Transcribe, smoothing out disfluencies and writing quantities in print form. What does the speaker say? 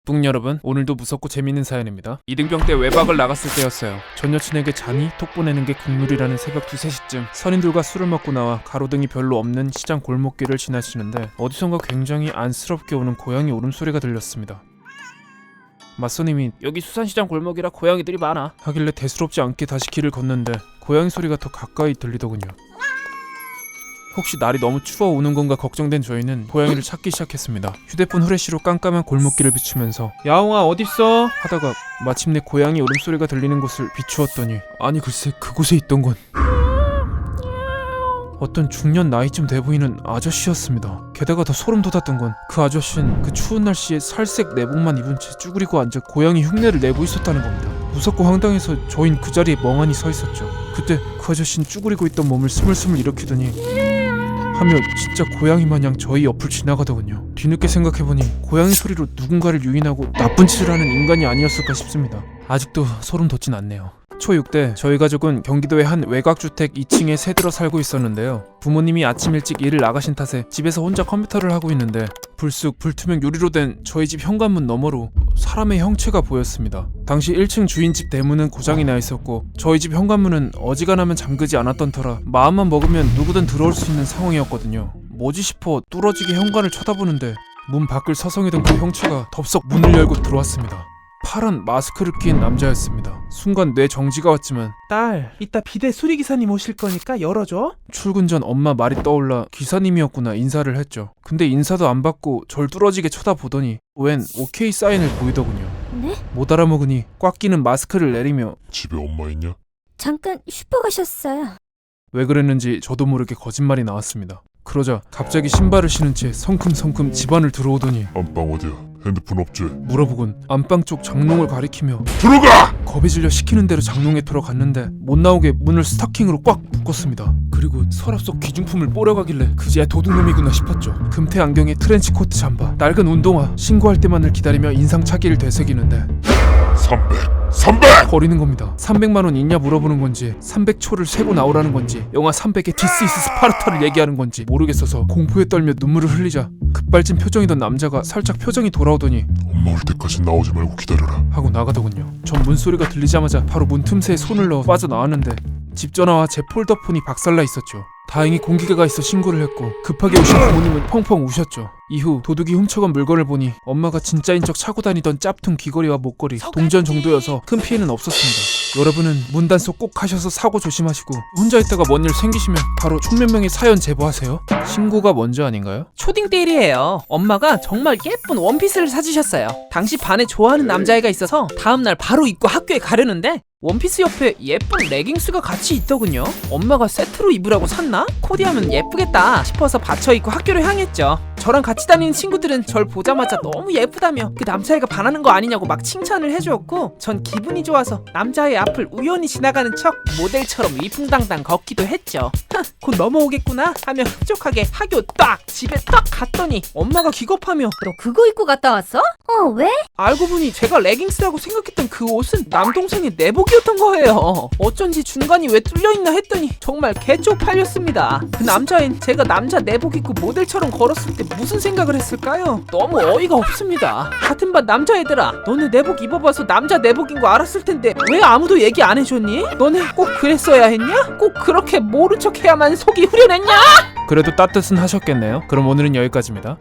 북 여러분, 오늘도 무섭고 재밌는 사연입니다. 이등병 때 외박을 나갔을 때였어요. 전 여친에게 잔이 톡 보내는 게 국룰이라는 새벽 2, 3시쯤 선인들과 술을 먹고 나와 가로등이 별로 없는 시장 골목길을 지나치는데 어디선가 굉장히 안쓰럽게 우는 고양이 울음소리가 들렸습니다. 맞선님이 여기 수산시장 골목이라 고양이들이 많아 하길래 대수롭지 않게 다시 길을 걷는데 고양이 소리가 더 가까이 들리더군요. 혹시 날이 너무 추워 오는 건가 걱정된 저희는 고양이를 찾기 시작했습니다. 휴대폰 후레쉬로 깜깜한 골목길을 비추면서 야옹아 어딨어? 하다가 마침내 고양이 울음소리가 들리는 곳을 비추었더니 아니 글쎄 그곳에 있던 건 어떤 중년 나이쯤 돼 보이는 아저씨였습니다. 게다가 더 소름 돋았던 건 그 아저씨는 그 추운 날씨에 살색 내복만 입은 채 쭈그리고 앉아 고양이 흉내를 내고 있었다는 겁니다. 무섭고 황당해서 저흰 그 자리에 멍하니 서 있었죠. 그때 그 아저씨는 쭈그리고 있던 몸을 스물스물 일으키더니 하며 진짜 고양이 마냥 저희 옆을 지나가더군요. 뒤늦게 생각해보니 고양이 소리로 누군가를 유인하고 나쁜 짓을 하는 인간이 아니었을까 싶습니다. 아직도 소름 돋진 않네요. 초6 때 저희 가족은 경기도의 한 외곽주택 2층에 새들어 살고 있었는데요. 부모님이 아침 일찍 일을 나가신 탓에 집에서 혼자 컴퓨터를 하고 있는데 불쑥 불투명 유리로 된 저희 집 현관문 너머로 사람의 형체가 보였습니다. 당시 1층 주인집 대문은 고장이 나 있었고 저희 집 현관문은 어지간하면 잠그지 않았던 터라 마음만 먹으면 누구든 들어올 수 있는 상황이었거든요. 뭐지 싶어 뚫어지게 현관을 쳐다보는데 문 밖을 서성이던 그 형체가 덥석 문을 열고 들어왔습니다. 파란 마스크를 낀 남자였습니다. 순간 뇌 정지가 왔지만 딸, 이따 비대 수리기사님 오실 거니까 열어줘. 출근 전 엄마 말이 떠올라 기사님이었구나 인사를 했죠. 근데 인사도 안 받고 절 뚫어지게 쳐다보더니 웬 오케이 사인을 보이더군요. 네? 못 알아먹으니 꽉 끼는 마스크를 내리며 집에 엄마 있냐? 잠깐 슈퍼 가셨어요. 왜 그랬는지 저도 모르게 거짓말이 나왔습니다. 그러자 갑자기 신발을 신은 채 성큼성큼 집안을 들어오더니 안방 어디야? 핸드폰 없지? 물어보곤 안방 쪽 장롱을 가리키며 들어가! 겁이 질려 시키는 대로 장롱에 들어갔는데 못 나오게 문을 스타킹으로 꽉 묶었습니다. 그리고 서랍 속 귀중품을 뽀려가길래 그제야 도둑놈이구나 싶었죠. 금태 안경에 트렌치코트 잠바, 낡은 운동화, 신고할 때만을 기다리며 인상착의를 되새기는데 300! 버리는 겁니다. 300만원 있냐 물어보는 건지 300초를 세고 나오라는 건지 영화 300의 This is 스파르타를 얘기하는 건지 모르겠어서 공포에 떨며 눈물을 흘리자 급발진 표정이던 남자가 살짝 표정이 돌아오더니 엄마 올 때까지 나오지 말고 기다려라. 하고 나가더군요. 전 문소리가 들리자마자 바로 문 틈새에 손을 넣어 빠져나왔는데 집 전화와 제 폴더폰이 박살나 있었죠. 다행히 공기계가 있어 신고를 했고 급하게 오신 부모님은 펑펑 우셨죠. 이후 도둑이 훔쳐간 물건을 보니 엄마가 진짜인 척 차고 다니던 짭퉁 귀걸이와 목걸이, 동전 정도여서 큰 피해는 없었습니다. 여러분은 문단속 꼭 하셔서 사고 조심하시고 혼자 있다가 뭔 일 생기시면 바로 총명명의 사연 제보하세요. 신고가 먼저 아닌가요? 초딩 때 일이에요. 엄마가 정말 예쁜 원피스를 사주셨어요. 당시 반에 좋아하는 남자애가 있어서 다음날 바로 입고 학교에 가려는데 원피스 옆에 예쁜 레깅스가 같이 있더군요. 엄마가 세트로 입으라고 샀나? 코디하면 예쁘겠다 싶어서 받쳐 입고 학교를 향했죠. 저랑 같이 다니는 친구들은 절 보자마자 너무 예쁘다며 그 남자애가 반하는 거 아니냐고 막 칭찬을 해주었고 전 기분이 좋아서 남자애 앞을 우연히 지나가는 척 모델처럼 위풍당당 걷기도 했죠. 곧 넘어오겠구나 하며 흡족하게 학교 딱 집에 딱 갔더니 엄마가 기겁하며 너 그거 입고 갔다 왔어? 왜? 알고 보니 제가 레깅스라고 생각했던 그 옷은 남동생의 내복이었던 거예요. 어쩐지 중간이 왜 뚫려있나 했더니 정말 개쪽팔렸습니다. 그 남자애는 제가 남자 내복 입고 모델처럼 걸었을 때 무슨 생각을 했을까요? 너무 어이가 없습니다. 같은 반 남자애들아, 너네 내복 입어봐서 남자 내복인 거 알았을 텐데 왜 아무도 얘기 안 해줬니? 너네 꼭 그랬어야 했냐? 꼭 그렇게 모른 척 해야만 속이 후련했냐? 그래도 따뜻은 하셨겠네요. 그럼 오늘은 여기까지입니다.